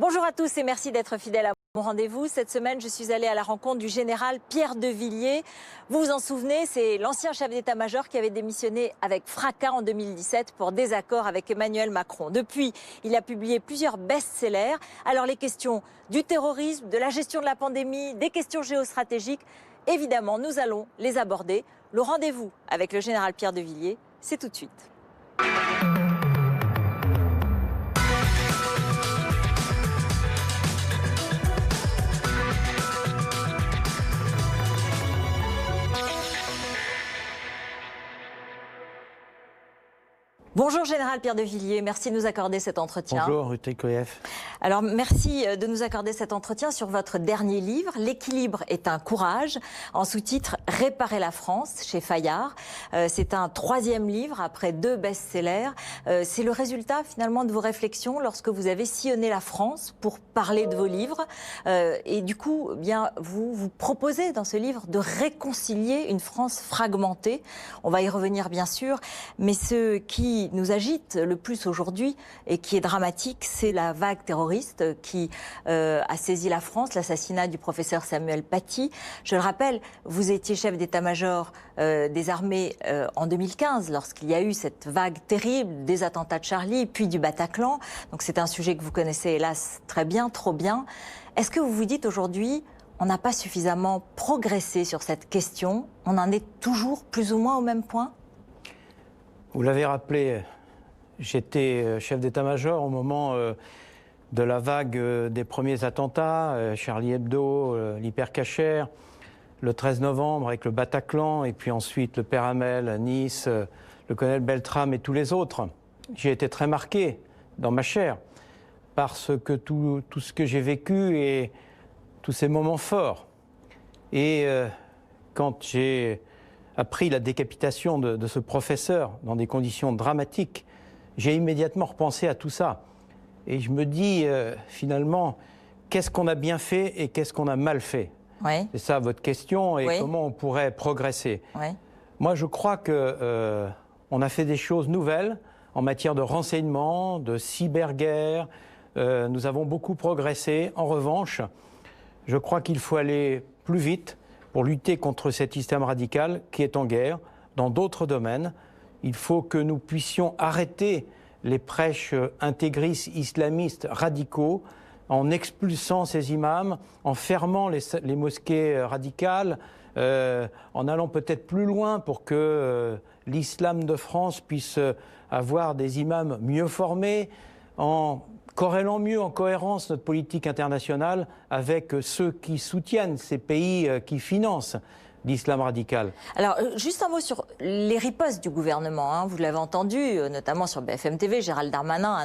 Bonjour à tous et merci d'être fidèles à mon rendez-vous. Cette semaine, je suis allée à la rencontre du général Pierre de Villiers. Vous vous en souvenez, c'est l'ancien chef d'état-major qui avait démissionné avec fracas en 2017 pour désaccord avec Emmanuel Macron. Depuis, il a publié plusieurs best-sellers. Alors les questions du terrorisme, de la gestion de la pandémie, des questions géostratégiques, évidemment, nous allons les aborder. Le rendez-vous avec le général Pierre de Villiers, c'est tout de suite. Bonjour Général Pierre de Villiers, merci de nous accorder cet entretien. Bonjour Ruth Koyev. Alors merci de nous accorder cet entretien sur votre dernier livre, L'équilibre est un courage, en sous-titre Réparer la France chez Fayard. C'est un troisième livre après 2 best-sellers. C'est le résultat finalement de vos réflexions lorsque vous avez sillonné la France pour parler de vos livres. Et du coup, eh bien, vous proposez dans ce livre de réconcilier une France fragmentée. On va y revenir bien sûr, mais ce qui nous agite le plus aujourd'hui et qui est dramatique, c'est la vague terroriste qui a saisi la France, l'assassinat du professeur Samuel Paty. Je le rappelle, vous étiez chef d'état-major des armées en 2015 lorsqu'il y a eu cette vague terrible des attentats de Charlie puis du Bataclan. Donc c'est un sujet que vous connaissez hélas très bien, trop bien. Est-ce que vous vous dites aujourd'hui, on n'a pas suffisamment progressé sur cette question? On en est toujours plus ou moins au même point? Vous l'avez rappelé, j'étais chef d'état-major au moment de la vague des premiers attentats, Charlie Hebdo, l'hypercacher, le 13 novembre avec le Bataclan, et puis ensuite le Père Hamel, Nice, le colonel Beltrame et tous les autres. J'ai été très marqué dans ma chair parce que tout ce que j'ai vécu et tous ces moments forts. Et quand j'ai appris la décapitation de ce professeur dans des conditions dramatiques, j'ai immédiatement repensé à tout ça. Et je me dis, finalement, qu'est-ce qu'on a bien fait et qu'est-ce qu'on a mal fait? Oui. C'est ça votre question, et oui, comment on pourrait progresser? Oui. Moi, je crois qu'on a fait des choses nouvelles en matière de renseignement, de cyberguerre. Nous avons beaucoup progressé. En revanche, je crois qu'il faut aller plus vite pour lutter contre cet islam radical qui est en guerre dans d'autres domaines. Il faut que nous puissions arrêter les prêches intégristes islamistes radicaux en expulsant ces imams, en fermant les mosquées radicales, en allant peut-être plus loin pour que l'islam de France puisse avoir des imams mieux formés, en corrélant mieux en cohérence notre politique internationale avec ceux qui soutiennent ces pays qui financent l'islam radical. Alors, juste un mot sur les ripostes du gouvernement. Hein. Vous l'avez entendu, notamment sur BFM TV, Gérald Darmanin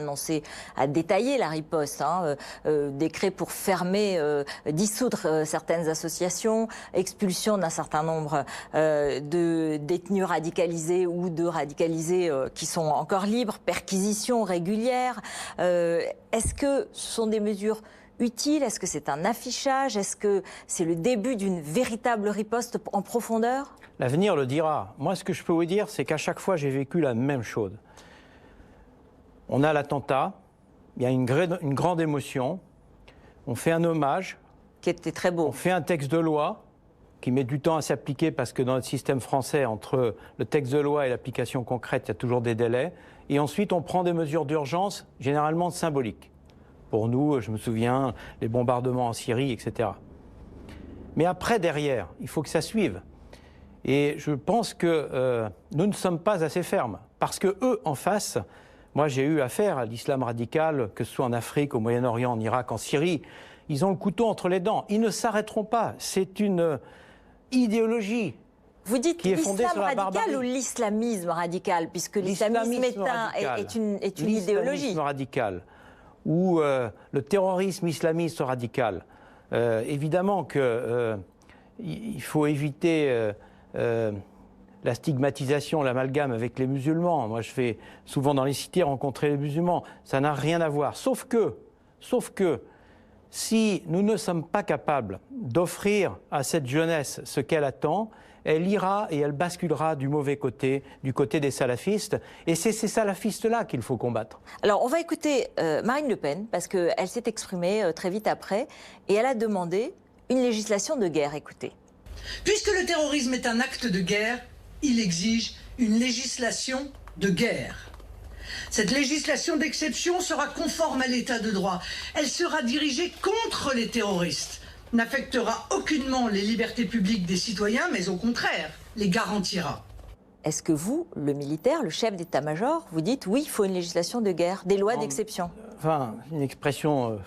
a détaillé la riposte. Hein. Décret pour fermer, dissoudre certaines associations, expulsion d'un certain nombre de détenus radicalisés ou de radicalisés qui sont encore libres, perquisitions régulières. Est-ce que ce sont des mesures utile? Est-ce que c'est un affichage? Est-ce que c'est le début d'une véritable riposte en profondeur? L'avenir le dira. Moi, ce que je peux vous dire, c'est qu'à chaque fois, j'ai vécu la même chose. On a l'attentat, il y a une grande émotion, on fait un hommage. Qui était très beau. On fait un texte de loi qui met du temps à s'appliquer parce que dans notre système français, entre le texte de loi et l'application concrète, il y a toujours des délais. Et ensuite, on prend des mesures d'urgence, généralement symboliques. Pour nous, je me souviens, les bombardements en Syrie, etc. Mais après, derrière, il faut que ça suive. Et je pense que nous ne sommes pas assez fermes. Parce que eux, en face, moi j'ai eu affaire à l'islam radical, que ce soit en Afrique, au Moyen-Orient, en Irak, en Syrie, ils ont le couteau entre les dents. Ils ne s'arrêteront pas. C'est une idéologie. Vous dites l'islam radical ou l'islamisme radical? Puisque l'islamisme est une idéologie. L'islamisme radical. Ou le terrorisme islamiste radical. Évidemment qu'il faut éviter la stigmatisation, l'amalgame avec les musulmans. Moi, je vais souvent dans les cités rencontrer les musulmans. Ça n'a rien à voir. Sauf que, si nous ne sommes pas capables d'offrir à cette jeunesse ce qu'elle attend, elle ira et elle basculera du mauvais côté, du côté des salafistes. Et c'est ces salafistes-là qu'il faut combattre. Alors, on va écouter Marine Le Pen, parce qu'elle s'est exprimée très vite après, et elle a demandé une législation de guerre. Écoutez. Puisque le terrorisme est un acte de guerre, il exige une législation de guerre. Cette législation d'exception sera conforme à l'état de droit. Elle sera dirigée contre les terroristes, n'affectera aucunement les libertés publiques des citoyens, mais au contraire, les garantira. Est-ce que vous, le militaire, le chef d'état-major, vous dites oui, il faut une législation de guerre, des lois d'exception? Enfin, une expression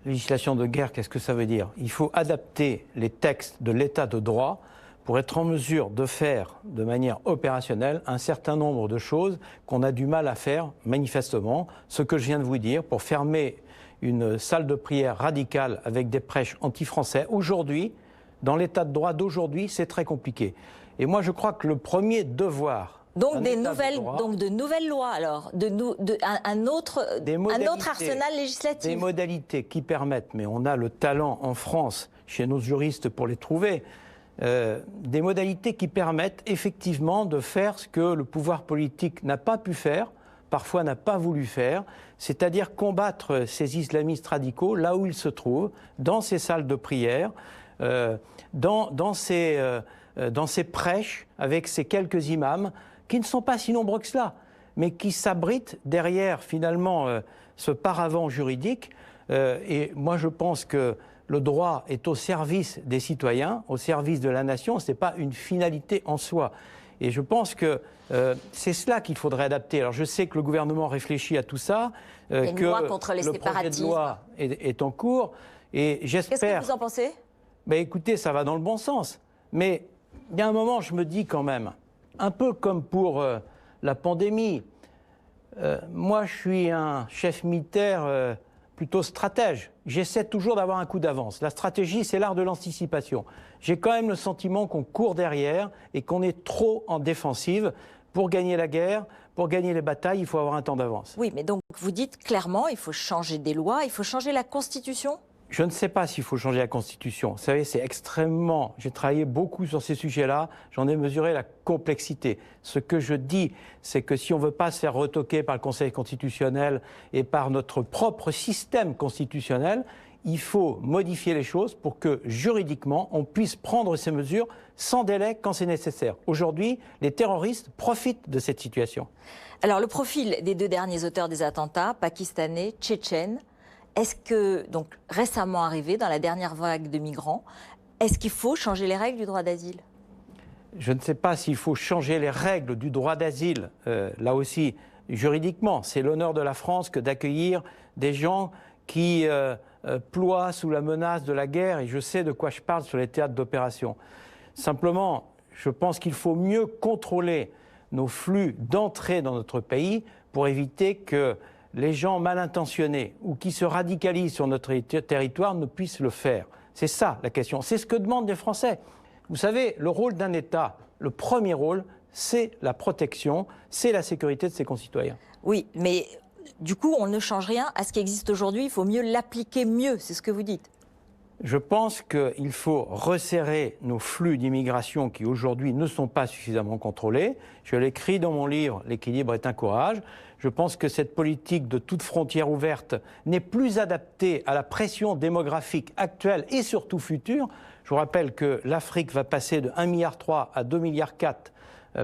législation de guerre, qu'est-ce que ça veut dire? Il faut adapter les textes de l'état de droit pour être en mesure de faire de manière opérationnelle un certain nombre de choses qu'on a du mal à faire, manifestement. Ce que je viens de vous dire, pour fermer une salle de prière radicale avec des prêches anti-français, aujourd'hui, dans l'état de droit d'aujourd'hui, c'est très compliqué. Et moi, je crois que le premier devoir... Donc, de nouvelles lois, alors, un autre arsenal législatif. Des modalités qui permettent, mais on a le talent en France, chez nos juristes, pour les trouver, des modalités qui permettent effectivement de faire ce que le pouvoir politique n'a pas pu faire, parfois n'a pas voulu faire, c'est-à-dire combattre ces islamistes radicaux là où ils se trouvent, dans ces salles de prière, dans ces prêches, avec ces quelques imams, qui ne sont pas si nombreux que cela, mais qui s'abritent derrière finalement ce paravent juridique. Et moi je pense que le droit est au service des citoyens, au service de la nation, ce n'est pas une finalité en soi. Et je pense que c'est cela qu'il faudrait adapter. Alors je sais que le gouvernement réfléchit à tout ça, que loi contre les le projet de loi est en cours, et j'espère... Qu'est-ce que vous en pensez? Ben écoutez, ça va dans le bon sens. Mais il y a un moment, je me dis quand même, un peu comme pour la pandémie, moi je suis un chef militaire plutôt stratège. J'essaie toujours d'avoir un coup d'avance. La stratégie, c'est l'art de l'anticipation. J'ai quand même le sentiment qu'on court derrière et qu'on est trop en défensive. Pour gagner la guerre, pour gagner les batailles, il faut avoir un temps d'avance. Oui, mais donc vous dites clairement, il faut changer des lois, il faut changer la Constitution? Je ne sais pas s'il faut changer la Constitution. Vous savez, c'est extrêmement... J'ai travaillé beaucoup sur ces sujets-là, j'en ai mesuré la complexité. Ce que je dis, c'est que si on ne veut pas se faire retoquer par le Conseil constitutionnel et par notre propre système constitutionnel, il faut modifier les choses pour que, juridiquement, on puisse prendre ces mesures sans délai quand c'est nécessaire. Aujourd'hui, les terroristes profitent de cette situation. Alors, le profil des deux derniers auteurs des attentats, pakistanais, tchétchènes, est-ce que, donc récemment arrivé dans la dernière vague de migrants, est-ce qu'il faut changer les règles du droit d'asile? Je ne sais pas s'il faut changer les règles du droit d'asile, là aussi, juridiquement. C'est l'honneur de la France que d'accueillir des gens qui ploient sous la menace de la guerre, et je sais de quoi je parle sur les théâtres d'opération. Simplement, je pense qu'il faut mieux contrôler nos flux d'entrée dans notre pays pour éviter que les gens mal intentionnés ou qui se radicalisent sur notre territoire ne puissent le faire. C'est ça la question. C'est ce que demandent les Français. Vous savez, le rôle d'un État, le premier rôle, c'est la protection, c'est la sécurité de ses concitoyens. Oui, mais du coup, on ne change rien à ce qui existe aujourd'hui. Il faut mieux l'appliquer mieux, c'est ce que vous dites. Je pense qu'il faut resserrer nos flux d'immigration qui aujourd'hui ne sont pas suffisamment contrôlés. Je l'écris dans mon livre « L'équilibre est un courage ». Je pense que cette politique de toute frontière ouverte n'est plus adaptée à la pression démographique actuelle et surtout future. Je vous rappelle que l'Afrique va passer de 1,3 milliard à 2,4 milliards,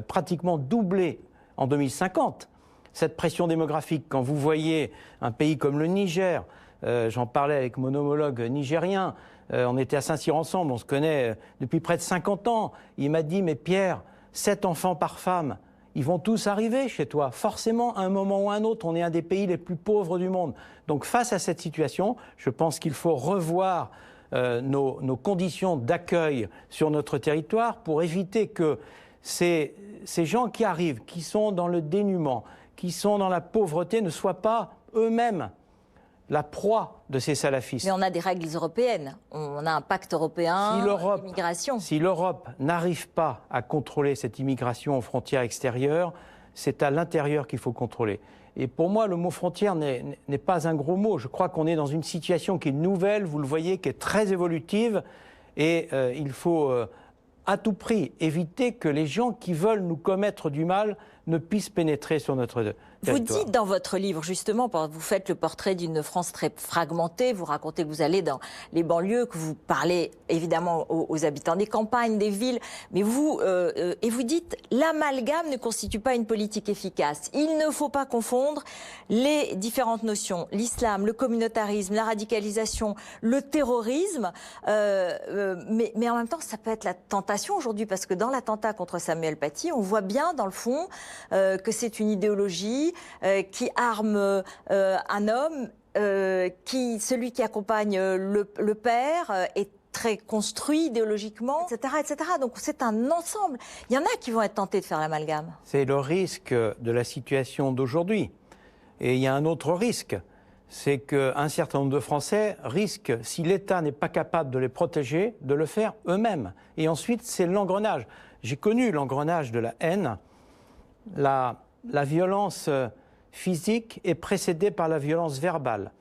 pratiquement doublé en 2050. Cette pression démographique, quand vous voyez un pays comme le Niger, j'en parlais avec mon homologue nigérien, on était à Saint-Cyr ensemble, on se connaît depuis près de 50 ans. Il m'a dit « Mais Pierre, 7 enfants par femme, ils vont tous arriver chez toi. Forcément, à un moment ou à un autre, on est un des pays les plus pauvres du monde. » Donc face à cette situation, je pense qu'il faut revoir nos conditions d'accueil sur notre territoire pour éviter que ces gens qui arrivent, qui sont dans le dénuement, qui sont dans la pauvreté, ne soient pas eux-mêmes la proie de ces salafistes. Mais on a des règles européennes, on a un pacte européen d'immigration. Si l'Europe n'arrive pas à contrôler cette immigration aux frontières extérieures, c'est à l'intérieur qu'il faut contrôler. Et pour moi, le mot frontière n'est pas un gros mot. Je crois qu'on est dans une situation qui est nouvelle, vous le voyez, qui est très évolutive, et il faut à tout prix éviter que les gens qui veulent nous commettre du mal ne puissent pénétrer sur notre territoire. Vous dites dans votre livre, justement, vous faites le portrait d'une France très fragmentée, vous racontez que vous allez dans les banlieues, que vous parlez évidemment aux habitants des campagnes, des villes, mais vous dites l'amalgame ne constitue pas une politique efficace. Il ne faut pas confondre les différentes notions, l'islam, le communautarisme, la radicalisation, le terrorisme, mais en même temps, ça peut être la tentation aujourd'hui, parce que dans l'attentat contre Samuel Paty, on voit bien dans le fond que c'est une idéologie qui arme un homme, celui qui accompagne le père est très construit idéologiquement, etc., etc. Donc c'est un ensemble. Il y en a qui vont être tentés de faire l'amalgame. C'est le risque de la situation d'aujourd'hui. Et il y a un autre risque, c'est qu'un certain nombre de Français risquent, si l'État n'est pas capable de les protéger, de le faire eux-mêmes. Et ensuite, c'est l'engrenage. J'ai connu l'engrenage de la haine. La violence physique est précédée par la violence verbale.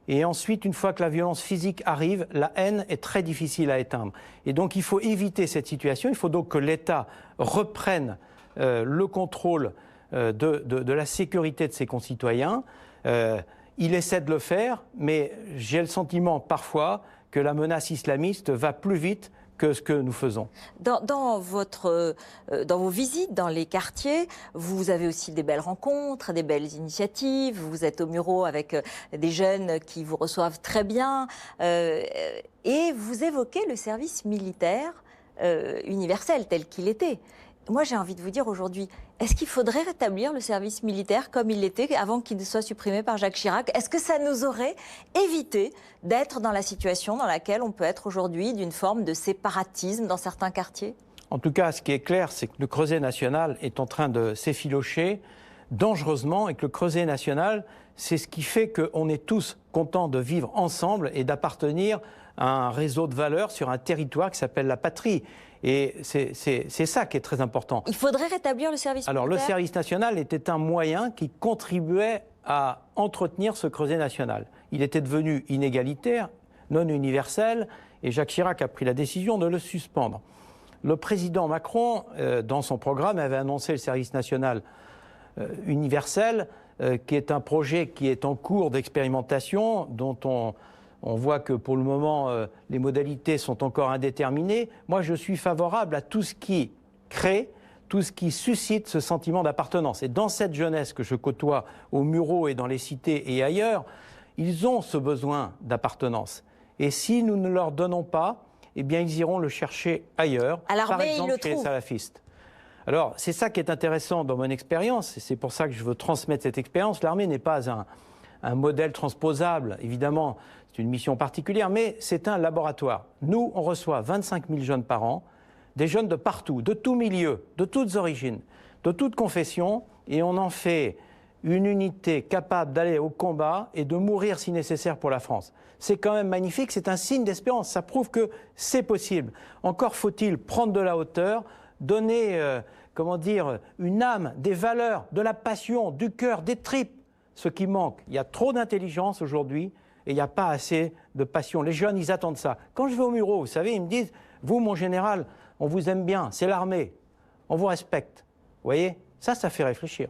Et ensuite, une fois que la violence physique arrive, la haine est très difficile à éteindre. Et donc, il faut éviter cette situation. Il faut donc que l'État reprenne le contrôle de la sécurité de ses concitoyens. Il essaie de le faire, mais j'ai le sentiment parfois que la menace islamiste va plus vite que ce que nous faisons. Dans vos visites dans les quartiers, vous avez aussi des belles rencontres, des belles initiatives. Vous êtes au Murau avec des jeunes qui vous reçoivent très bien. Et vous évoquez le service militaire universel tel qu'il était. Moi, j'ai envie de vous dire aujourd'hui, est-ce qu'il faudrait rétablir le service militaire comme il l'était avant qu'il soit supprimé par Jacques Chirac? Est-ce que ça nous aurait évité d'être dans la situation dans laquelle on peut être aujourd'hui, d'une forme de séparatisme dans certains quartiers? En tout cas, ce qui est clair, c'est que le creuset national est en train de s'effilocher dangereusement et que le creuset national, c'est ce qui fait qu'on est tous contents de vivre ensemble et d'appartenir à un réseau de valeurs sur un territoire qui s'appelle la patrie. Et c'est ça qui est très important. Il faudrait rétablir le service militaire. Alors, le service national était un moyen qui contribuait à entretenir ce creuset national. Il était devenu inégalitaire, non universel, et Jacques Chirac a pris la décision de le suspendre. Le président Macron, dans son programme, avait annoncé le service national universel, qui est un projet qui est en cours d'expérimentation, dont on voit que pour le moment, les modalités sont encore indéterminées. Moi, je suis favorable à tout ce qui crée, tout ce qui suscite ce sentiment d'appartenance. Et dans cette jeunesse que je côtoie au Murau et dans les cités et ailleurs, ils ont ce besoin d'appartenance. Et si nous ne leur donnons pas, eh bien, ils iront le chercher ailleurs, par exemple chez les salafistes. Alors, c'est ça qui est intéressant dans mon expérience, et c'est pour ça que je veux transmettre cette expérience. L'armée n'est pas un modèle transposable, évidemment, c'est une mission particulière, mais c'est un laboratoire. Nous, on reçoit 25 000 jeunes par an, des jeunes de partout, de tous milieux, de toutes origines, de toutes confessions, et on en fait une unité capable d'aller au combat et de mourir si nécessaire pour la France. C'est quand même magnifique, c'est un signe d'espérance, ça prouve que c'est possible. Encore faut-il prendre de la hauteur, donner, une âme, des valeurs, de la passion, du cœur, des tripes. Ce qui manque, il y a trop d'intelligence aujourd'hui et il n'y a pas assez de passion. Les jeunes, ils attendent ça. Quand je vais au Murau, vous savez, ils me disent « Vous, mon général, on vous aime bien, c'est l'armée, on vous respecte. » Vous voyez, ça fait réfléchir.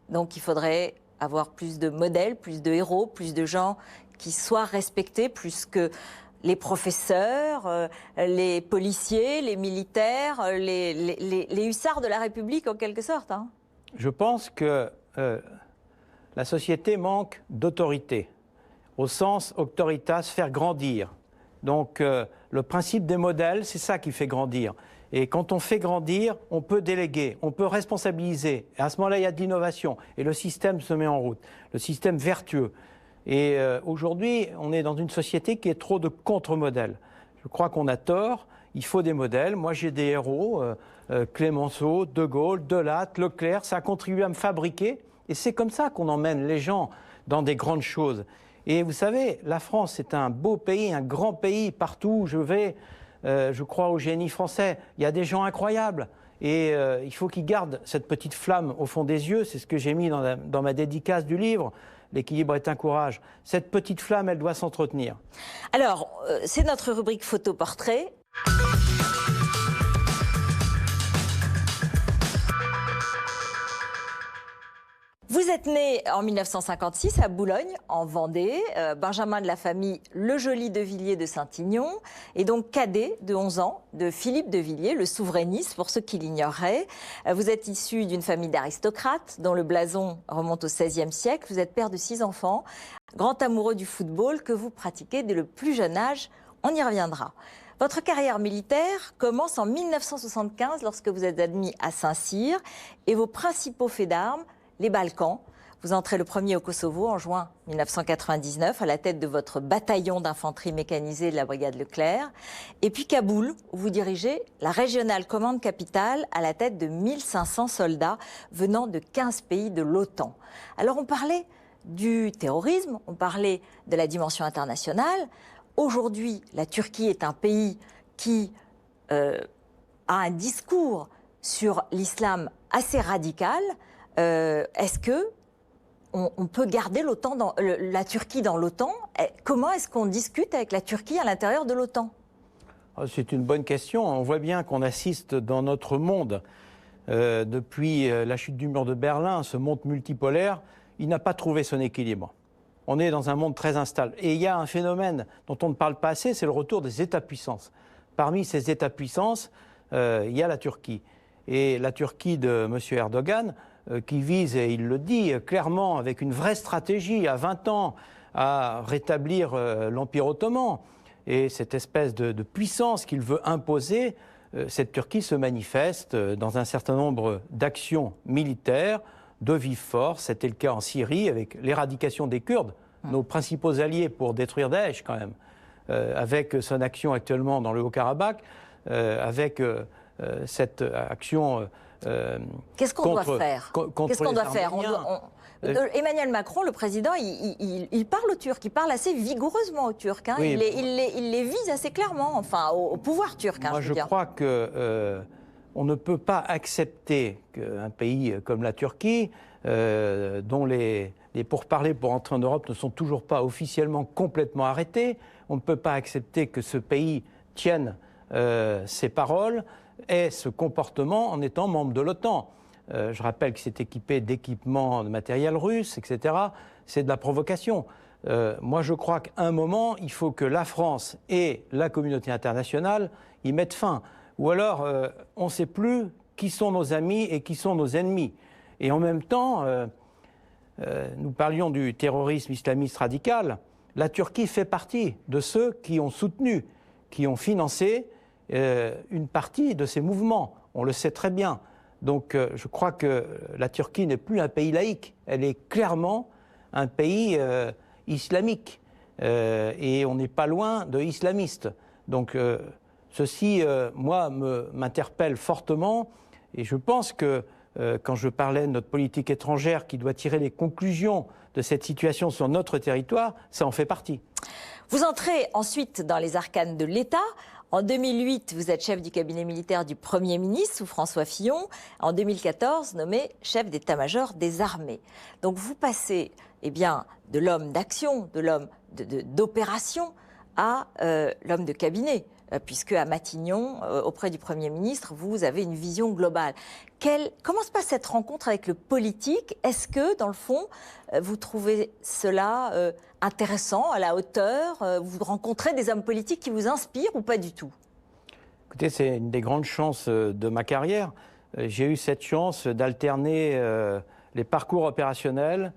Donc il faudrait avoir plus de modèles, plus de héros, plus de gens qui soient respectés, plus que les professeurs, les policiers, les militaires, les hussards de la République en quelque sorte. Hein. Je pense que la société manque d'autorité, au sens auctoritas, faire grandir. Donc le principe des modèles, c'est ça qui fait grandir. Et quand on fait grandir, on peut déléguer, on peut responsabiliser. Et à ce moment-là, il y a de l'innovation. Et le système se met en route, le système vertueux. Et aujourd'hui, on est dans une société qui est trop de contre-modèles. Je crois qu'on a tort, il faut des modèles. Moi, j'ai des héros, Clémenceau, De Gaulle, Delatte, Leclerc, ça a contribué à me fabriquer. Et c'est comme ça qu'on emmène les gens dans des grandes choses. Et vous savez, la France, c'est un beau pays, un grand pays. Partout où je vais, je crois au génie français. Il y a des gens incroyables. Et il faut qu'ils gardent cette petite flamme au fond des yeux. C'est ce que j'ai mis dans ma dédicace du livre. L'équilibre est un courage. Cette petite flamme, elle doit s'entretenir. Alors, c'est notre rubrique photo-portrait. êtes né en 1956 à Boulogne, en Vendée, benjamin de la famille Le Joly de Villiers de Saint-Ignon, et donc cadet de 11 ans de Philippe de Villiers, le souverainiste, pour ceux qui l'ignoreraient. Vous êtes issu d'une famille d'aristocrates dont le blason remonte au XVIe siècle. Vous êtes père de 6 enfants, grand amoureux du football que vous pratiquez dès le plus jeune âge. On y reviendra. Votre carrière militaire commence en 1975 lorsque vous êtes admis à Saint-Cyr et vos principaux faits d'armes, les Balkans. Vous entrez le premier au Kosovo en juin 1999 à la tête de votre bataillon d'infanterie mécanisée de la brigade Leclerc. Et puis Kaboul, où vous dirigez la régionale commande capitale à la tête de 1500 soldats venant de 15 pays de l'OTAN. Alors on parlait du terrorisme, on parlait de la dimension internationale. Aujourd'hui, la Turquie est un pays qui a un discours sur l'islam assez radical. Est-ce que on peut garder la Turquie dans l'OTAN? Comment est-ce qu'on discute avec la Turquie à l'intérieur de l'OTAN? C'est une bonne question. On voit bien qu'on assiste dans notre monde, depuis la chute du mur de Berlin, ce monde multipolaire, il n'a pas trouvé son équilibre. On est dans un monde très instable. Et il y a un phénomène dont on ne parle pas assez, c'est le retour des États-puissances. Parmi ces États-puissances, il y a la Turquie. Et la Turquie de M. Erdogan, qui vise, et il le dit clairement, avec une vraie stratégie à 20 ans, à rétablir l'Empire ottoman. Et cette espèce de puissance qu'il veut imposer, cette Turquie se manifeste dans un certain nombre d'actions militaires de vive force. C'était le cas en Syrie avec l'éradication des Kurdes, nos principaux alliés pour détruire Daesh quand même, avec son action actuellement dans le Haut-Karabakh, avec cette action qu'est-ce qu'on doit faire? Qu'est-ce qu'on doit faire? Emmanuel Macron, le président, il parle aux Turcs, il parle assez vigoureusement aux Turcs. Hein. Oui, il les vise assez clairement, enfin, au pouvoir turc. Moi, je crois que on ne peut pas accepter qu'un pays comme la Turquie, dont les pourparlers pour entrer en Europe ne sont toujours pas officiellement complètement arrêtés, on ne peut pas accepter que ce pays tienne ses paroles, ait ce comportement en étant membre de l'OTAN. Je rappelle que c'est équipé d'équipements de matériel russe, etc. C'est de la provocation. Moi, je crois qu'à un moment, il faut que la France et la communauté internationale y mettent fin. Ou alors, on ne sait plus qui sont nos amis et qui sont nos ennemis. Et en même temps, nous parlions du terrorisme islamiste radical. La Turquie fait partie de ceux qui ont soutenu, qui ont financé une partie de ces mouvements. On le sait très bien. Donc je crois que la Turquie n'est plus un pays laïque. Elle est clairement un pays islamique. Et on n'est pas loin de islamistes. Donc ceci, moi, m'interpelle fortement. Et je pense que quand je parlais de notre politique étrangère qui doit tirer les conclusions de cette situation sur notre territoire, ça en fait partie. Vous entrez ensuite dans les arcanes de l'État. En 2008, vous êtes chef du cabinet militaire du Premier ministre sous François Fillon. En 2014, nommé chef d'état-major des armées. Donc vous passez de l'homme d'action, de l'homme d'opération à l'homme de cabinet, puisque à Matignon, auprès du Premier ministre, vous avez une vision globale. Comment se passe cette rencontre avec le politique? Est-ce que, dans le fond, vous trouvez cela intéressant, à la hauteur? Vous rencontrez des hommes politiques qui vous inspirent ou pas du tout? Écoutez, c'est une des grandes chances de ma carrière. J'ai eu cette chance d'alterner les parcours opérationnels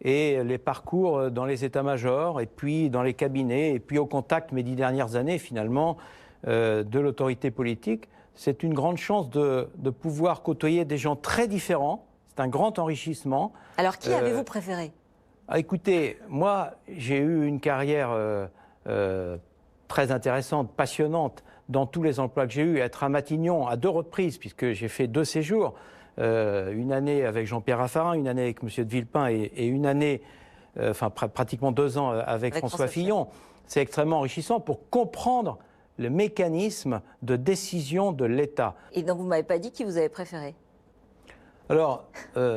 et les parcours dans les états-majors, et puis dans les cabinets, et puis au contact, mes 10 dernières années, finalement, de l'autorité politique. C'est une grande chance de pouvoir côtoyer des gens très différents. C'est un grand enrichissement. Alors, qui avez-vous préféré? Écoutez, moi, j'ai eu une carrière très intéressante, passionnante, dans tous les emplois que j'ai eus. Être à Matignon à 2 reprises, puisque j'ai fait 2 séjours, une année avec Jean-Pierre Raffarin, une année avec M. de Villepin et une année, pratiquement 2 ans avec François Fillon. C'est extrêmement enrichissant pour comprendre le mécanisme de décision de l'État. Et donc vous ne m'avez pas dit qui vous avez préféré? Alors,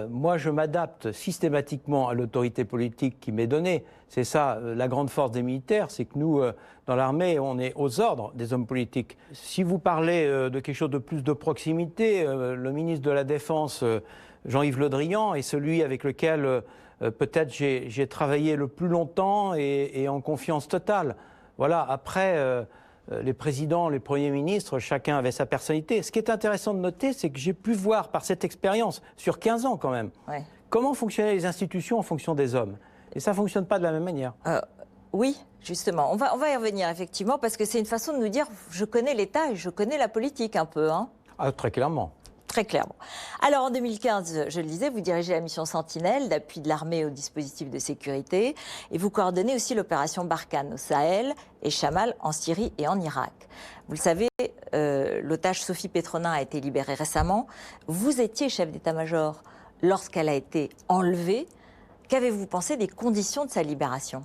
moi, je m'adapte systématiquement à l'autorité politique qui m'est donnée. C'est ça, la grande force des militaires, c'est que nous, dans l'armée, on est aux ordres des hommes politiques. Si vous parlez de quelque chose de plus de proximité, le ministre de la Défense, Jean-Yves Le Drian, est celui avec lequel peut-être j'ai travaillé le plus longtemps et en confiance totale. Voilà, après... les présidents, les premiers ministres, chacun avait sa personnalité. Ce qui est intéressant de noter, c'est que j'ai pu voir par cette expérience, sur 15 ans quand même, comment fonctionnaient les institutions en fonction des hommes. Et ça ne fonctionne pas de la même manière. Oui, justement. On va y revenir, effectivement, parce que c'est une façon de nous dire, je connais l'État et je connais la politique un peu. Hein. Ah, très clairement. Très clairement. Alors en 2015, je le disais, vous dirigez la mission Sentinelle d'appui de l'armée au dispositif de sécurité et vous coordonnez aussi l'opération Barkhane au Sahel et Chamal en Syrie et en Irak. Vous le savez, l'otage Sophie Petronin a été libérée récemment. Vous étiez chef d'état-major lorsqu'elle a été enlevée. Qu'avez-vous pensé des conditions de sa libération ?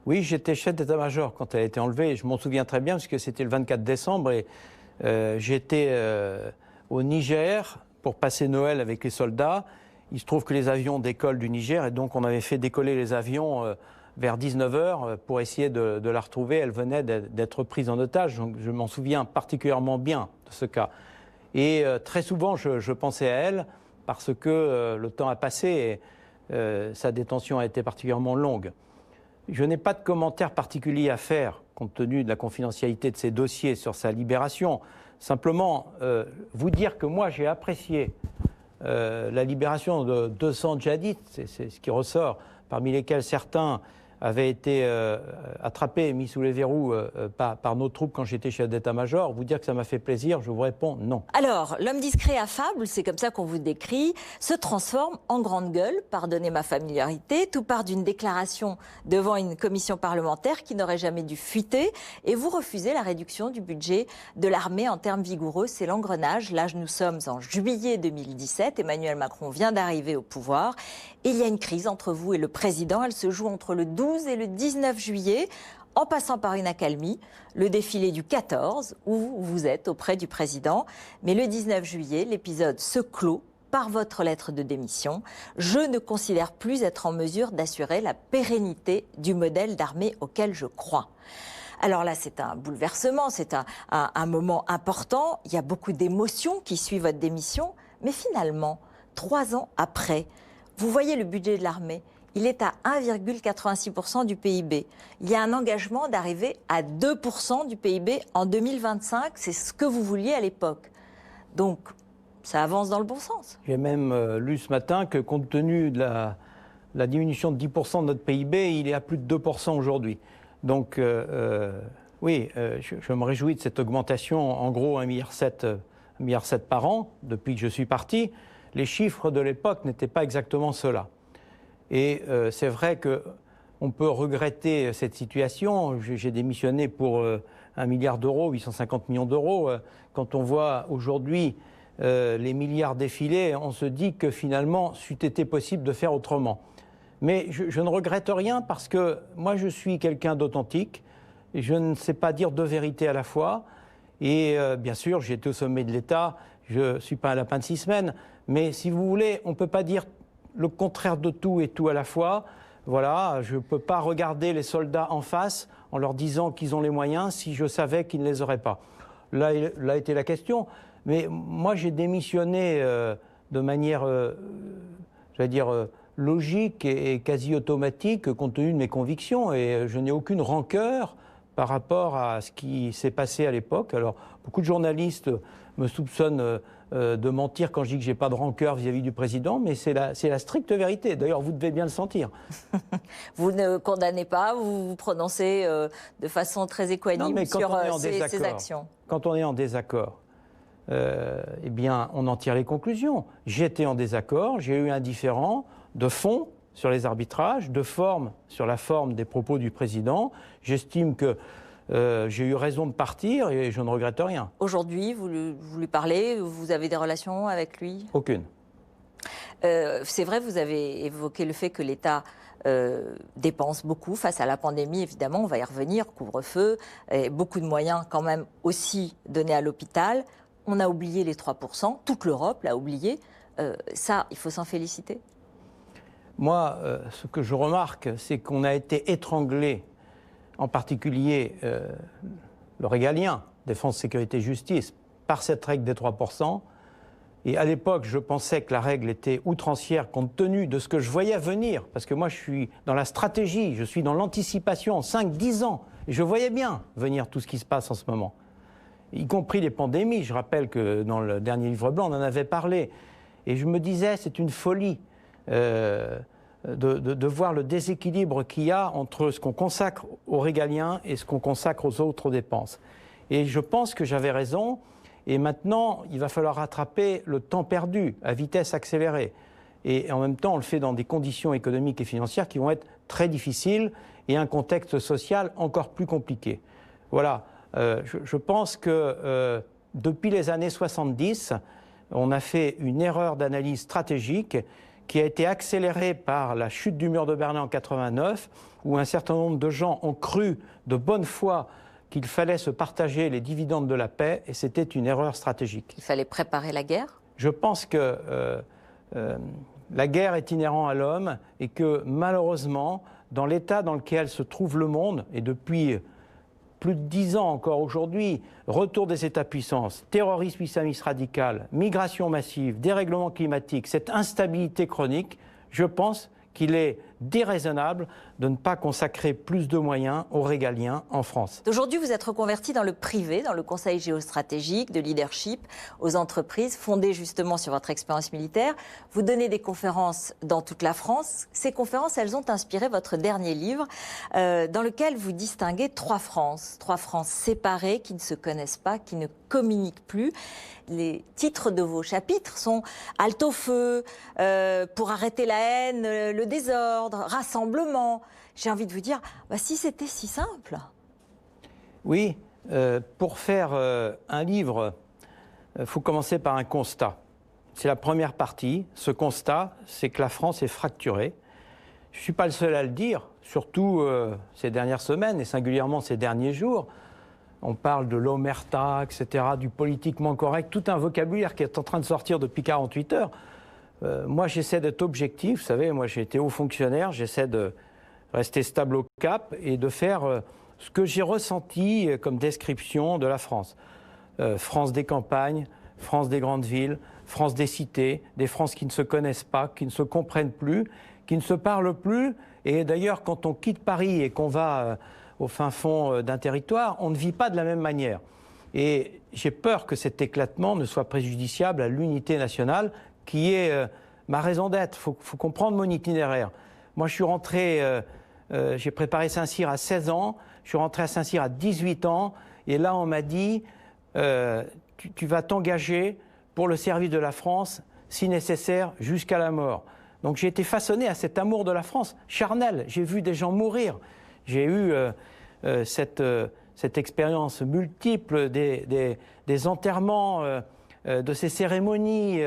Oui, j'étais chef d'état-major quand elle a été enlevée. Je m'en souviens très bien parce que c'était le 24 décembre et j'étais... au Niger pour passer Noël avec les soldats. Il se trouve que les avions décollent du Niger et donc on avait fait décoller les avions vers 19h pour essayer de la retrouver. Elle venait d'être prise en otage, donc je m'en souviens particulièrement bien de ce cas. Et très souvent, je pensais à elle parce que le temps a passé et sa détention a été particulièrement longue. Je n'ai pas de commentaire particulier à faire compte tenu de la confidentialité de ces dossiers sur sa libération. Simplement, vous dire que moi, j'ai apprécié la libération de 200 djihadistes, c'est ce qui ressort, parmi lesquels certains avaient été attrapés et mis sous les verrous par nos troupes quand j'étais chef d'état-major. Vous dire que ça m'a fait plaisir, je vous réponds non. Alors, l'homme discret affable, c'est comme ça qu'on vous décrit, se transforme en grande gueule, pardonnez ma familiarité, tout part d'une déclaration devant une commission parlementaire qui n'aurait jamais dû fuiter, et vous refusez la réduction du budget de l'armée en termes vigoureux, c'est l'engrenage. Là, nous sommes en juillet 2017, Emmanuel Macron vient d'arriver au pouvoir, et il y a une crise entre vous et le président, elle se joue entre le 12 et le 19 juillet, en passant par une accalmie, le défilé du 14, où vous êtes auprès du président. Mais le 19 juillet, l'épisode se clôt par votre lettre de démission. Je ne considère plus être en mesure d'assurer la pérennité du modèle d'armée auquel je crois. Alors là, c'est un bouleversement, c'est un moment important. Il y a beaucoup d'émotions qui suivent votre démission. Mais finalement, 3 ans après, vous voyez le budget de l'armée. Il est à 1,86% du PIB. Il y a un engagement d'arriver à 2% du PIB en 2025. C'est ce que vous vouliez à l'époque. Donc, ça avance dans le bon sens. J'ai même lu ce matin que compte tenu de la diminution de 10% de notre PIB, il est à plus de 2% aujourd'hui. Donc, oui, je me réjouis de cette augmentation, en gros 1,7 milliard par an, depuis que je suis parti. Les chiffres de l'époque n'étaient pas exactement ceux-là. Et c'est vrai qu'on peut regretter cette situation. J'ai démissionné pour 1 milliard d'euros, 850 millions d'euros. Quand on voit aujourd'hui les milliards défiler, on se dit que finalement, c'eût été possible de faire autrement. Mais je ne regrette rien parce que moi, je suis quelqu'un d'authentique. Je ne sais pas dire deux vérités à la fois. Et bien sûr, j'ai été au sommet de l'État. Je ne suis pas un lapin de 6 semaines. Mais si vous voulez, on ne peut pas dire le contraire de tout et tout à la fois. Voilà, je ne peux pas regarder les soldats en face en leur disant qu'ils ont les moyens si je savais qu'ils ne les auraient pas. Là était la question. Mais moi, j'ai démissionné de manière, j'allais dire, logique et quasi automatique compte tenu de mes convictions. Et je n'ai aucune rancœur par rapport à ce qui s'est passé à l'époque. Alors, beaucoup de journalistes me soupçonnent de mentir quand je dis que je n'ai pas de rancœur vis-à-vis du président, mais c'est la stricte vérité. D'ailleurs, vous devez bien le sentir. Vous ne condamnez pas, vous vous prononcez de façon très équanime sur ces actions. Quand on est en désaccord, eh bien, on en tire les conclusions. J'étais en désaccord, j'ai eu un différend de fond sur les arbitrages, de forme sur la forme des propos du président. J'estime que j'ai eu raison de partir et je ne regrette rien. Aujourd'hui, vous lui parlez, vous avez des relations avec lui ? Aucune. C'est vrai, vous avez évoqué le fait que l'État dépense beaucoup face à la pandémie, évidemment, on va y revenir, couvre-feu, et beaucoup de moyens quand même aussi donnés à l'hôpital. On a oublié les 3%, toute l'Europe l'a oublié. Ça, il faut s'en féliciter. Moi, ce que je remarque, c'est qu'on a été étranglé, en particulier le régalien, défense, sécurité, justice, par cette règle des 3%. Et à l'époque, je pensais que la règle était outrancière compte tenu de ce que je voyais venir. Parce que moi, je suis dans la stratégie, je suis dans l'anticipation, 5-10 ans. Et je voyais bien venir tout ce qui se passe en ce moment. Y compris les pandémies. Je rappelle que dans le dernier livre blanc, on en avait parlé. Et je me disais, c'est une folie de voir le déséquilibre qu'il y a entre ce qu'on consacre aux régaliens et ce qu'on consacre aux autres dépenses. Et je pense que j'avais raison. Et maintenant, il va falloir rattraper le temps perdu à vitesse accélérée. Et en même temps, on le fait dans des conditions économiques et financières qui vont être très difficiles et un contexte social encore plus compliqué. Voilà, je pense que depuis les années 70, on a fait une erreur d'analyse stratégique qui a été accélérée par la chute du mur de Berlin en 89, où un certain nombre de gens ont cru de bonne foi qu'il fallait se partager les dividendes de la paix, et c'était une erreur stratégique. Il fallait préparer la guerre ? Je pense que la guerre est inhérente à l'homme et que malheureusement, dans l'état dans lequel se trouve le monde, et depuis plus de 10 ans encore aujourd'hui, retour des États-puissances, terrorisme islamiste radical, migration massive, dérèglement climatique, cette instabilité chronique, je pense qu'il est déraisonnable de ne pas consacrer plus de moyens aux régaliens en France. Aujourd'hui, vous êtes reconverti dans le privé, dans le conseil géostratégique, de leadership aux entreprises, fondé justement sur votre expérience militaire. Vous donnez des conférences dans toute la France. Ces conférences, elles ont inspiré votre dernier livre, dans lequel vous distinguez trois France séparées, qui ne se connaissent pas, qui ne communiquent plus. Les titres de vos chapitres sont « Halte au feu »,« Pour arrêter la haine, le désordre »,« Rassemblement ». J'ai envie de vous dire, si c'était si simple. Oui, pour faire un livre, il faut commencer par un constat. C'est la première partie. Ce constat, c'est que la France est fracturée. Je ne suis pas le seul à le dire, surtout ces dernières semaines et singulièrement ces derniers jours. On parle de l'omerta, etc., du politiquement correct, tout un vocabulaire qui est en train de sortir depuis 48 heures. Moi, j'essaie d'être objectif. Vous savez, moi, j'ai été haut fonctionnaire. J'essaie de rester stable au cap et de faire ce que j'ai ressenti comme description de la France. France des campagnes, France des grandes villes, France des cités, des Frances qui ne se connaissent pas, qui ne se comprennent plus, qui ne se parlent plus. Et d'ailleurs, quand on quitte Paris et qu'on va au fin fond d'un territoire, on ne vit pas de la même manière. Et j'ai peur que cet éclatement ne soit préjudiciable à l'unité nationale, qui est ma raison d'être. Il faut comprendre mon itinéraire. Moi, je suis rentré, j'ai préparé Saint-Cyr à 16 ans, je suis rentré à Saint-Cyr à 18 ans, et là, on m'a dit, tu vas t'engager pour le service de la France, si nécessaire, jusqu'à la mort. Donc j'ai été façonné à cet amour de la France, charnel. J'ai vu des gens mourir. J'ai eu cette expérience multiple des enterrements, de ces cérémonies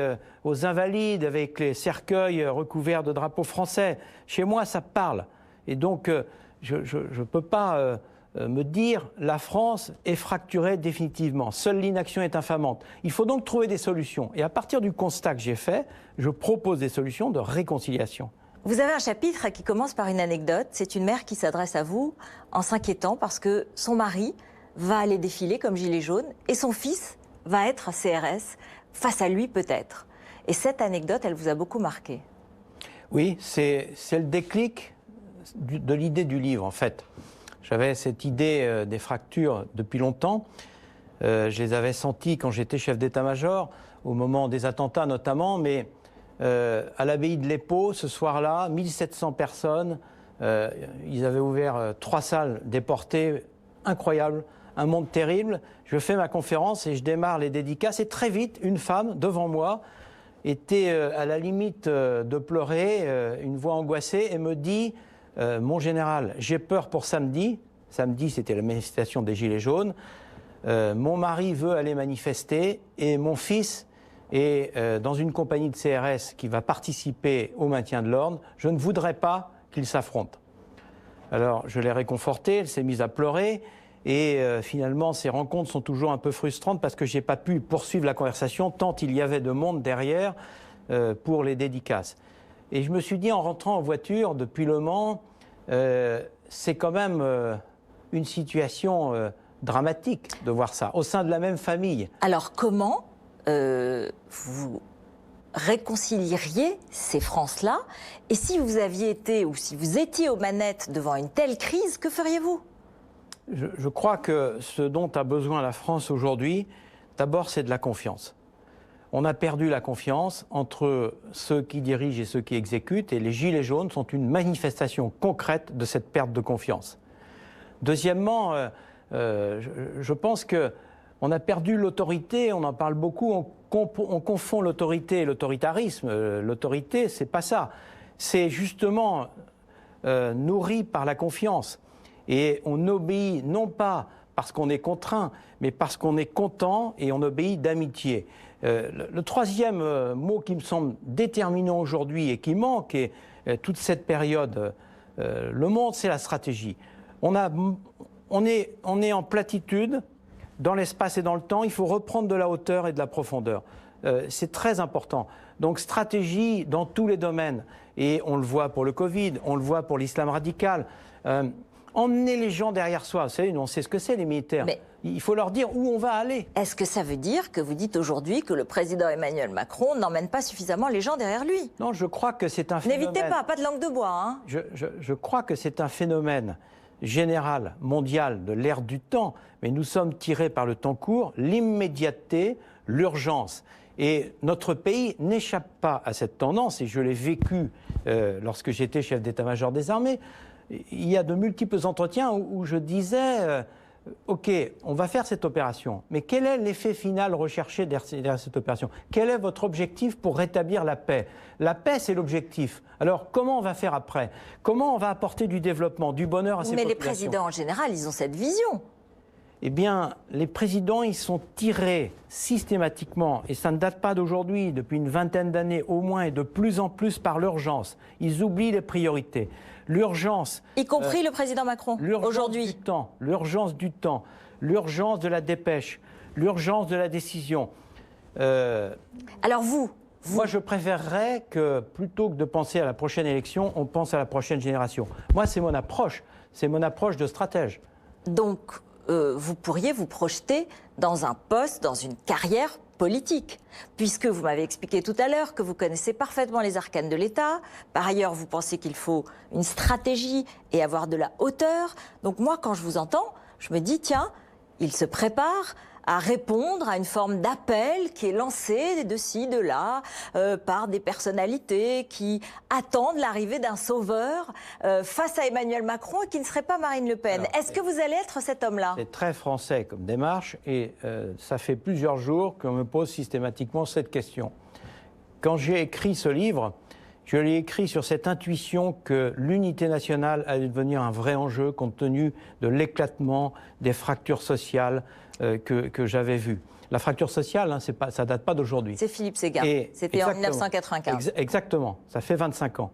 aux Invalides avec les cercueils recouverts de drapeaux français. Chez moi, ça parle. Et donc, je ne peux pas me dire la France est fracturée définitivement. Seule l'inaction est infamante. Il faut donc trouver des solutions. Et à partir du constat que j'ai fait, je propose des solutions de réconciliation. Vous avez un chapitre qui commence par une anecdote. C'est une mère qui s'adresse à vous en s'inquiétant parce que son mari va aller défiler comme gilet jaune et son fils va être CRS, face à lui peut-être. Et cette anecdote, elle vous a beaucoup marqué. Oui, c'est le déclic de l'idée du livre, en fait. J'avais cette idée des fractures depuis longtemps. Je les avais senties quand j'étais chef d'état-major, au moment des attentats notamment, mais à l'abbaye de l'Épau, ce soir-là, 1700 personnes, ils avaient ouvert 3 salles déportées, incroyable, un monde terrible. Je fais ma conférence et je démarre les dédicaces et très vite, une femme devant moi était à la limite de pleurer, une voix angoissée, et me dit « Mon général, j'ai peur pour samedi ». Samedi, c'était la manifestation des Gilets jaunes. Mon mari veut aller manifester et mon fils est dans une compagnie de CRS qui va participer au maintien de l'ordre. Je ne voudrais pas qu'ils s'affrontent. Alors, je l'ai réconfortée, elle s'est mise à pleurer. Et finalement, ces rencontres sont toujours un peu frustrantes parce que je n'ai pas pu poursuivre la conversation tant il y avait de monde derrière. pour les dédicaces. Et je me suis dit, en rentrant en voiture depuis Le Mans, c'est quand même une situation dramatique de voir ça, au sein de la même famille. Alors comment vous réconcilieriez ces France-là? Et si vous aviez été, ou si vous étiez aux manettes devant une telle crise, que feriez-vous? Je crois que ce dont a besoin la France aujourd'hui, d'abord, c'est de la confiance. On a perdu la confiance entre ceux qui dirigent et ceux qui exécutent, et les Gilets jaunes sont une manifestation concrète de cette perte de confiance. Deuxièmement, je pense qu'on a perdu l'autorité, on en parle beaucoup, on confond l'autorité et l'autoritarisme. L'autorité, c'est pas ça. C'est justement nourri par la confiance. Et on obéit non pas parce qu'on est contraint, mais parce qu'on est content et on obéit d'amitié. Le troisième mot qui me semble déterminant aujourd'hui et qui manque, et toute cette période le montre, c'est la stratégie. On est en platitude dans l'espace et dans le temps, il faut reprendre de la hauteur et de la profondeur. C'est très important. Donc stratégie dans tous les domaines. Et on le voit pour le Covid, on le voit pour l'islam radical. Emmener les gens derrière soi. Vous savez, on sait ce que c'est, les militaires. Mais il faut leur dire où on va aller. Est-ce que ça veut dire que vous dites aujourd'hui que le président Emmanuel Macron n'emmène pas suffisamment les gens derrière lui? Non, je crois que c'est un phénomène... N'évitez pas de langue de bois. Hein. Je crois que c'est un phénomène général, mondial, de l'ère du temps. Mais nous sommes tirés par le temps court, l'immédiateté, l'urgence. Et notre pays n'échappe pas à cette tendance. Et je l'ai vécu lorsque j'étais chef d'état-major des armées. Il y a de multiples entretiens où je disais OK, on va faire cette opération, mais quel est l'effet final recherché derrière cette opération? Quel est votre objectif pour rétablir la paix? La paix, c'est l'objectif. Alors, comment on va faire après? Comment on va apporter du développement, du bonheur à ces populations? Mais les présidents, en général, ils ont cette vision. Eh bien, les présidents, ils sont tirés systématiquement, et ça ne date pas d'aujourd'hui, depuis une vingtaine d'années au moins, et de plus en plus par l'urgence. Ils oublient les priorités. L'urgence... Y compris le président Macron, aujourd'hui. L'urgence du temps, l'urgence de la dépêche, l'urgence de la décision. Alors vous... Moi, je préférerais que, plutôt que de penser à la prochaine élection, on pense à la prochaine génération. Moi, c'est mon approche de stratège. Donc... vous pourriez vous projeter dans un poste, dans une carrière politique, puisque vous m'avez expliqué tout à l'heure que vous connaissez parfaitement les arcanes de l'État. Par ailleurs, vous pensez qu'il faut une stratégie et avoir de la hauteur. Donc moi, quand je vous entends, je me dis, tiens, il se prépare à répondre à une forme d'appel qui est lancé de ci, de là, par des personnalités qui attendent l'arrivée d'un sauveur face à Emmanuel Macron et qui ne serait pas Marine Le Pen. Est-ce que vous allez être cet homme-là? C'est très français comme démarche et ça fait plusieurs jours qu'on me pose systématiquement cette question. Quand j'ai écrit ce livre, je l'ai écrit sur cette intuition que l'unité nationale allait devenir un vrai enjeu compte tenu de l'éclatement des fractures sociales que j'avais vues. La fracture sociale, hein, ça ne date pas d'aujourd'hui. C'est Philippe Séguin, c'était en 1995. Exactement, ça fait 25 ans.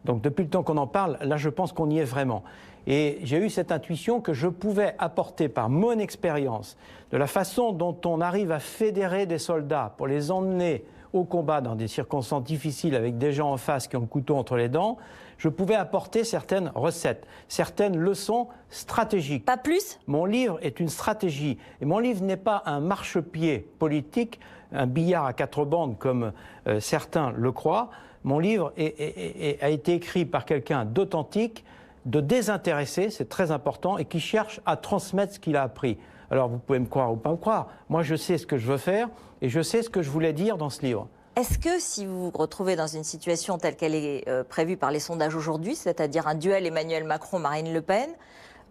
Donc depuis le temps qu'on en parle, là je pense qu'on y est vraiment. Et j'ai eu cette intuition que je pouvais apporter par mon expérience, de la façon dont on arrive à fédérer des soldats pour les emmener au combat dans des circonstances difficiles avec des gens en face qui ont le couteau entre les dents, je pouvais apporter certaines recettes, certaines leçons stratégiques. Pas plus? Mon livre est une stratégie. Et mon livre n'est pas un marchepied politique, un billard à 4 bandes comme certains le croient. Mon livre a été écrit par quelqu'un d'authentique, de désintéressé, c'est très important, et qui cherche à transmettre ce qu'il a appris. Alors vous pouvez me croire ou pas me croire. Moi, je sais ce que je veux faire et je sais ce que je voulais dire dans ce livre. Est-ce que si vous vous retrouvez dans une situation telle qu'elle est prévue par les sondages aujourd'hui, c'est-à-dire un duel Emmanuel Macron-Marine Le Pen,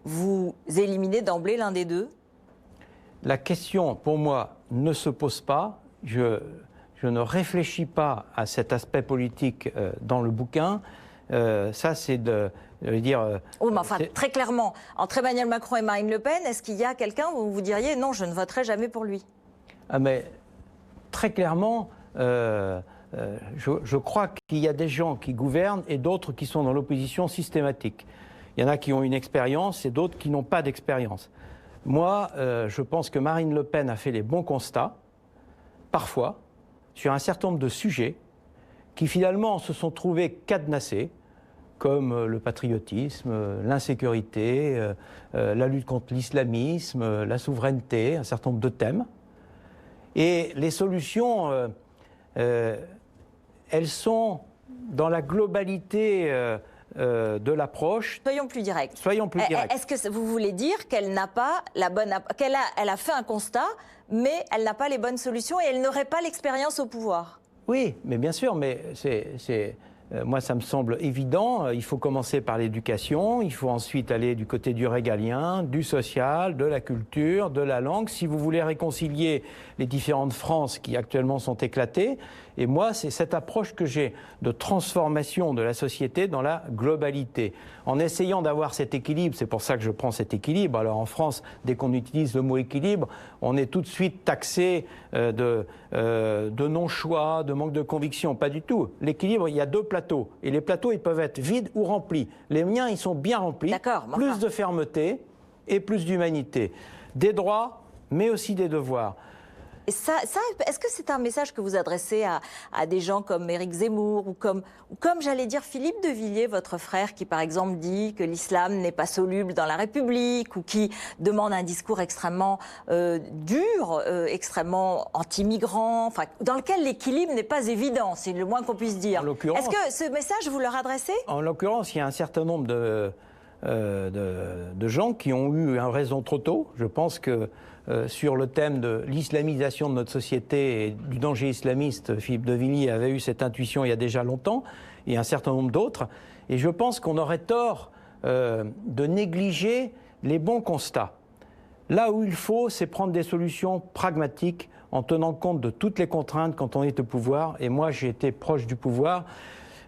vous éliminez d'emblée l'un des deux? La question, pour moi, ne se pose pas. Je ne réfléchis pas à cet aspect politique dans le bouquin. Ça, c'est de... dire, oui, mais enfin, très clairement, entre Emmanuel Macron et Marine Le Pen, est-ce qu'il y a quelqu'un où vous diriez non, je ne voterai jamais pour lui? Ah, mais très clairement, je crois qu'il y a des gens qui gouvernent et d'autres qui sont dans l'opposition systématique. Il y en a qui ont une expérience et d'autres qui n'ont pas d'expérience. Moi, je pense que Marine Le Pen a fait les bons constats, parfois, sur un certain nombre de sujets, qui finalement se sont trouvés cadenassés, comme le patriotisme, l'insécurité, la lutte contre l'islamisme, la souveraineté, un certain nombre de thèmes. Et les solutions, elles sont dans la globalité de l'approche. Soyons plus directs. Soyons plus directs. Est-ce que vous voulez dire qu'elle n'a pas la bonne... elle a fait un constat, mais elle n'a pas les bonnes solutions et elle n'aurait pas l'expérience au pouvoir? Oui, mais bien sûr, mais moi, ça me semble évident. Il faut commencer par l'éducation, il faut ensuite aller du côté du régalien, du social, de la culture, de la langue. Si vous voulez réconcilier les différentes Frances qui actuellement sont éclatées, et moi, c'est cette approche que j'ai de transformation de la société dans la globalité. En essayant d'avoir cet équilibre, c'est pour ça que je prends cet équilibre. Alors en France, dès qu'on utilise le mot équilibre, on est tout de suite taxé de non-choix, de manque de conviction. Pas du tout. L'équilibre, il y a deux plateaux. Et les plateaux, ils peuvent être vides ou remplis. Les miens, ils sont bien remplis. Plus de fermeté et plus d'humanité. Des droits, mais aussi des devoirs. Et est-ce que c'est un message que vous adressez à des gens comme Éric Zemmour ou comme j'allais dire, Philippe de Villiers, votre frère, qui par exemple dit que l'islam n'est pas soluble dans la République ou qui demande un discours extrêmement dur, extrêmement anti-migrant, enfin, dans lequel l'équilibre n'est pas évident, c'est le moins qu'on puisse dire. Est-ce que ce message, vous leur adressez? En l'occurrence, il y a un certain nombre de gens qui ont eu un raison trop tôt. Je pense que sur le thème de l'islamisation de notre société et du danger islamiste, Philippe de Villiers avait eu cette intuition il y a déjà longtemps, et un certain nombre d'autres. Et je pense qu'on aurait tort de négliger les bons constats. Là où il faut, c'est prendre des solutions pragmatiques en tenant compte de toutes les contraintes quand on est au pouvoir. Et moi, j'ai été proche du pouvoir,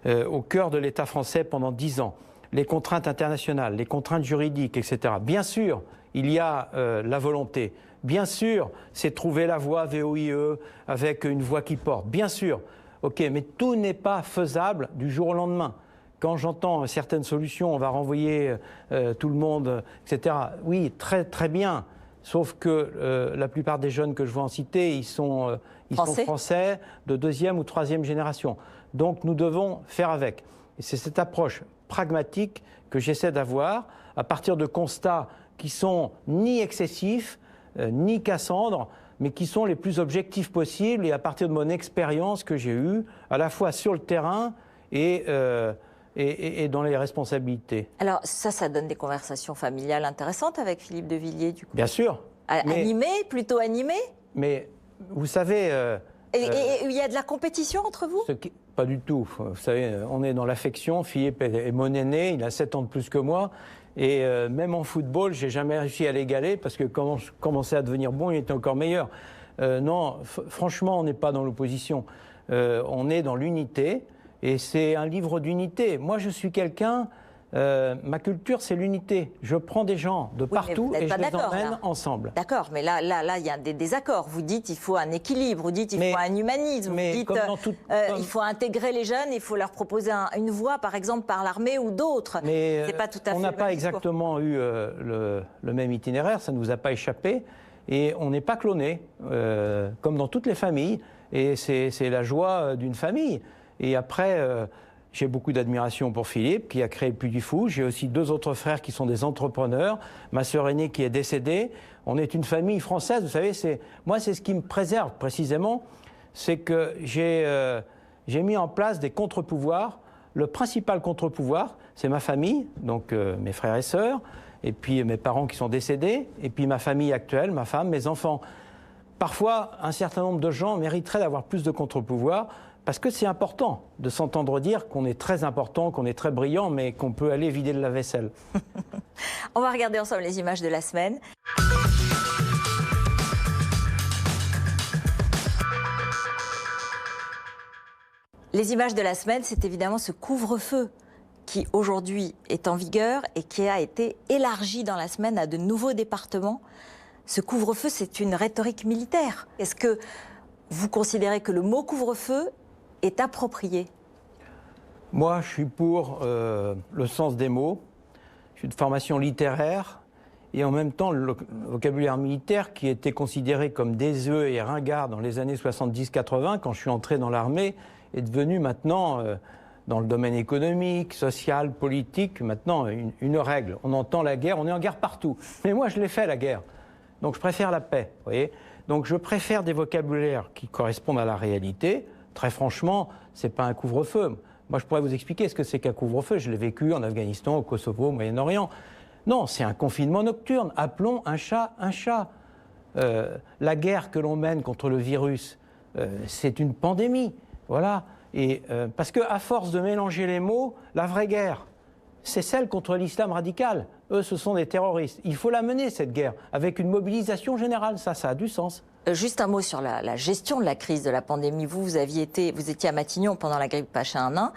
au cœur de l'État français pendant 10 ans. Les contraintes internationales, les contraintes juridiques, etc. Bien sûr, il y a la volonté. Bien sûr, c'est trouver la voie VOIE avec une voie qui porte. Bien sûr, ok, mais tout n'est pas faisable du jour au lendemain. Quand j'entends certaines solutions, on va renvoyer tout le monde, etc. Oui, très, très bien. Sauf que la plupart des jeunes que je vois en cité, ils sont français de 2e ou 3e génération. Donc nous devons faire avec. Et c'est cette approche pragmatique que j'essaie d'avoir à partir de constats qui sont ni excessifs, ni Cassandre, mais qui sont les plus objectifs possibles et à partir de mon expérience que j'ai eue, à la fois sur le terrain et dans les responsabilités. Alors ça donne des conversations familiales intéressantes avec Philippe de Villiers, du coup. Bien sûr. Animé, plutôt animé. Mais vous savez... Et il y a de la compétition entre vous? Pas du tout. Vous savez, on est dans l'affection. Philippe est mon aîné, il a 7 ans de plus que moi. Et même en football, j'ai jamais réussi à l'égaler parce que quand je commençais à devenir bon, il était encore meilleur. Non, franchement, on n'est pas dans l'opposition. On est dans l'unité et c'est un livre d'unité. Moi, je suis quelqu'un... ma culture, c'est l'unité. Je prends des gens de partout et je les emmène ensemble. D'accord, mais là, il y a des désaccords. Vous dites qu'il faut un équilibre, vous dites qu'il faut un humanisme, vous dites il faut intégrer les jeunes, il faut leur proposer une voie, par exemple, par l'armée ou d'autres. Mais pas tout à fait on n'a pas exactement eu le même itinéraire, ça ne nous a pas échappé. Et on n'est pas cloné, comme dans toutes les familles. Et c'est la joie d'une famille. Et après... j'ai beaucoup d'admiration pour Philippe, qui a créé Puy du Fou. J'ai aussi 2 autres frères qui sont des entrepreneurs. Ma sœur aînée qui est décédée. On est une famille française, vous savez. Moi, c'est ce qui me préserve précisément. C'est que j'ai mis en place des contre-pouvoirs. Le principal contre-pouvoir, c'est ma famille, donc mes frères et sœurs, et puis mes parents qui sont décédés, et puis ma famille actuelle, ma femme, mes enfants. Parfois, un certain nombre de gens mériteraient d'avoir plus de contre-pouvoirs, parce que c'est important de s'entendre dire qu'on est très important, qu'on est très brillant, mais qu'on peut aller vider le lave-vaisselle. On va regarder ensemble les images de la semaine. Les images de la semaine, c'est évidemment ce couvre-feu qui aujourd'hui est en vigueur et qui a été élargi dans la semaine à de nouveaux départements. Ce couvre-feu, c'est une rhétorique militaire. Est-ce que vous considérez que le mot couvre-feu est approprié? Moi, je suis pour le sens des mots. Je suis de formation littéraire et en même temps, le vocabulaire militaire qui était considéré comme désuet et ringard dans les années 70-80, quand je suis entré dans l'armée, est devenue maintenant, dans le domaine économique, social, politique, maintenant une règle. On entend la guerre, on est en guerre partout. Mais moi, je l'ai fait, la guerre. Donc je préfère la paix, vous voyez. Donc je préfère des vocabulaires qui correspondent à la réalité. Très franchement, ce n'est pas un couvre-feu. Moi, je pourrais vous expliquer ce que c'est qu'un couvre-feu. Je l'ai vécu en Afghanistan, au Kosovo, au Moyen-Orient. Non, c'est un confinement nocturne. Appelons un chat un chat. La guerre que l'on mène contre le virus, c'est une pandémie. Voilà. Et, parce qu'à force de mélanger les mots, la vraie guerre, c'est celle contre l'islam radical. Eux, ce sont des terroristes. Il faut la mener, cette guerre, avec une mobilisation générale. Ça a du sens. Juste un mot sur la gestion de la crise de la pandémie. Vous étiez à Matignon pendant la grippe H1N1.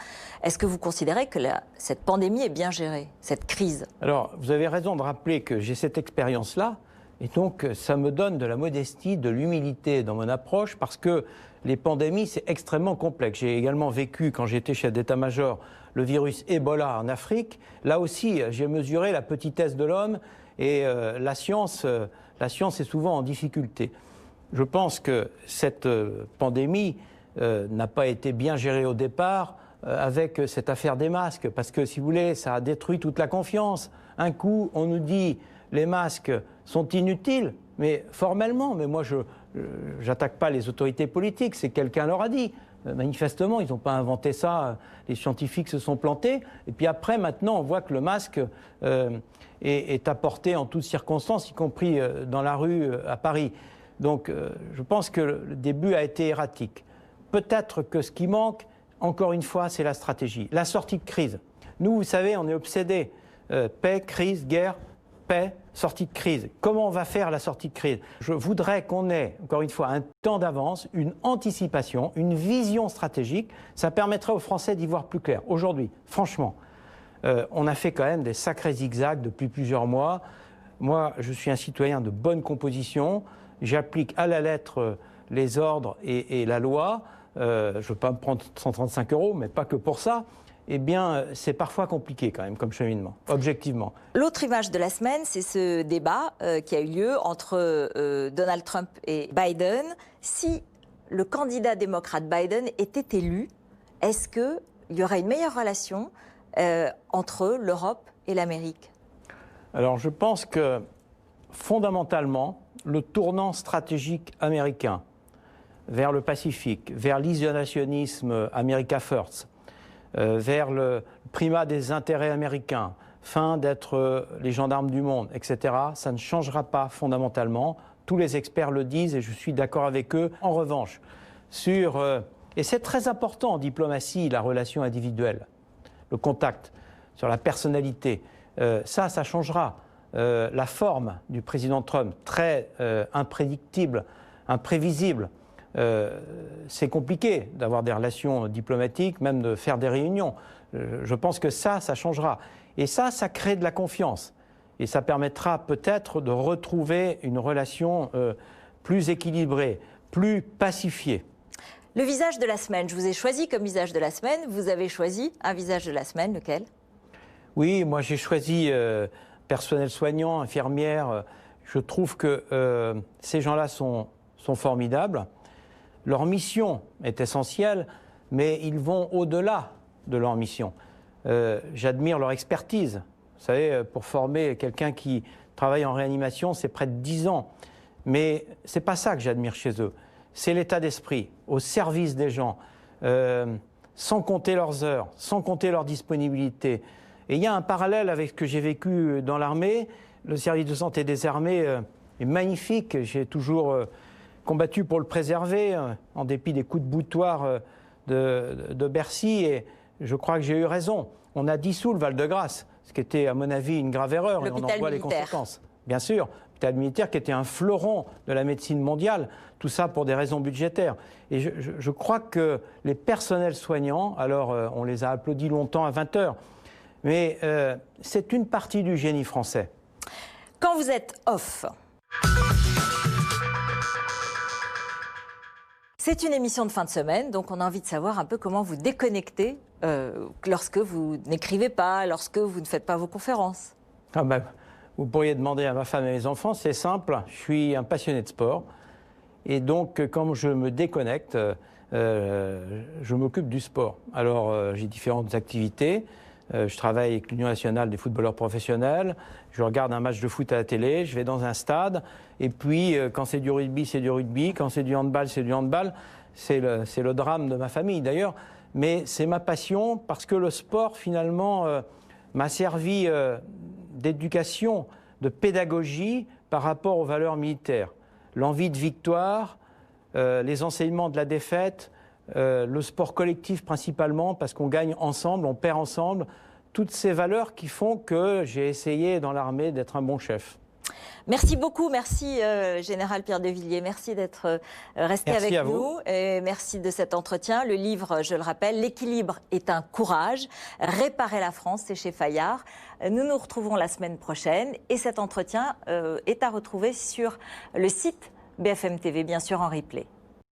Est-ce que vous considérez que cette pandémie est bien gérée, cette crise? Alors, vous avez raison de rappeler que j'ai cette expérience-là. Et donc, ça me donne de la modestie, de l'humilité dans mon approche, parce que les pandémies, c'est extrêmement complexe. J'ai également vécu, quand j'étais chef d'état-major, le virus Ebola en Afrique. Là aussi, j'ai mesuré la petitesse de l'homme et la science est souvent en difficulté. Je pense que cette pandémie n'a pas été bien gérée au départ avec cette affaire des masques, parce que, si vous voulez, ça a détruit toute la confiance. Un coup, on nous dit les masques sont inutiles, mais formellement, mais moi je n'attaque pas les autorités politiques, c'est quelqu'un leur a dit. Manifestement, ils n'ont pas inventé ça, les scientifiques se sont plantés. Et puis après, maintenant, on voit que le masque est apporté en toutes circonstances, y compris dans la rue à Paris. Donc je pense que le début a été erratique. Peut-être que ce qui manque, encore une fois, c'est la stratégie, la sortie de crise. Nous, vous savez, on est obsédés. Paix, crise, guerre, paix, sortie de crise. Comment on va faire la sortie de crise? Je voudrais qu'on ait, encore une fois, un temps d'avance, une anticipation, une vision stratégique. Ça permettrait aux Français d'y voir plus clair. Aujourd'hui, franchement, on a fait quand même des sacrés zigzags depuis plusieurs mois. Moi, je suis un citoyen de bonne composition. J'applique à la lettre les ordres et la loi. Je ne veux pas me prendre 135 €, mais pas que pour ça. Eh bien, c'est parfois compliqué quand même comme cheminement, objectivement. L'autre image de la semaine, c'est ce débat qui a eu lieu entre Donald Trump et Biden. Si le candidat démocrate Biden était élu, est-ce qu'il y aurait une meilleure relation entre l'Europe et l'Amérique? Alors, je pense que fondamentalement, le tournant stratégique américain vers le Pacifique, vers l'isolationnisme America First, vers le primat des intérêts américains, fin d'être les gendarmes du monde, etc., ça ne changera pas fondamentalement. Tous les experts le disent et je suis d'accord avec eux. En revanche, et c'est très important en diplomatie, la relation individuelle, le contact, sur la personnalité, ça changera. La forme du président Trump, très imprédictible, imprévisible, c'est compliqué d'avoir des relations diplomatiques, même de faire des réunions. Je pense que ça changera. Et ça crée de la confiance. Et ça permettra peut-être de retrouver une relation plus équilibrée, plus pacifiée. Le visage de la semaine, je vous ai choisi comme visage de la semaine. Vous avez choisi un visage de la semaine, lequel? Oui, moi j'ai choisi personnel soignant, infirmière. Je trouve que ces gens-là sont formidables. Leur mission est essentielle, mais ils vont au-delà de leur mission. J'admire leur expertise. Vous savez, pour former quelqu'un qui travaille en réanimation, c'est près de 10 ans. Mais ce n'est pas ça que j'admire chez eux. C'est l'état d'esprit, au service des gens, sans compter leurs heures, sans compter leur disponibilité. Et il y a un parallèle avec ce que j'ai vécu dans l'armée. Le service de santé des armées est magnifique. J'ai toujours combattu pour le préserver, en dépit des coups de boutoir de Bercy. Et je crois que j'ai eu raison. On a dissous le Val-de-Grâce, ce qui était, à mon avis, une grave erreur. Et on en voit les conséquences. Bien sûr, l'hôpital militaire qui était un fleuron de la médecine mondiale. Tout ça pour des raisons budgétaires. Et je crois que les personnels soignants, alors on les a applaudis longtemps à 20 h, mais c'est une partie du génie français. Quand vous êtes off, c'est une émission de fin de semaine, donc on a envie de savoir un peu comment vous déconnectez lorsque vous n'écrivez pas, lorsque vous ne faites pas vos conférences. Ah ben, vous pourriez demander à ma femme et à mes enfants, c'est simple, je suis un passionné de sport. Et donc, quand je me déconnecte, je m'occupe du sport. Alors, j'ai différentes activités. Je travaille avec l'Union nationale des footballeurs professionnels. Je regarde un match de foot à la télé. Je vais dans un stade. Et puis, quand c'est du rugby, c'est du rugby. Quand c'est du handball, c'est du handball. C'est le drame de ma famille, d'ailleurs. Mais c'est ma passion parce que le sport, finalement, m'a servi d'éducation, de pédagogie par rapport aux valeurs militaires. L'envie de victoire, les enseignements de la défaite, le sport collectif principalement, parce qu'on gagne ensemble, on perd ensemble, toutes ces valeurs qui font que j'ai essayé dans l'armée d'être un bon chef. Merci beaucoup, merci Général Pierre de Villiers, merci d'être resté merci avec nous et merci de cet entretien. Le livre, je le rappelle, L'équilibre est un courage, réparer la France, c'est chez Fayard. Nous nous retrouvons la semaine prochaine et cet entretien est à retrouver sur le site BFM TV, bien sûr en replay.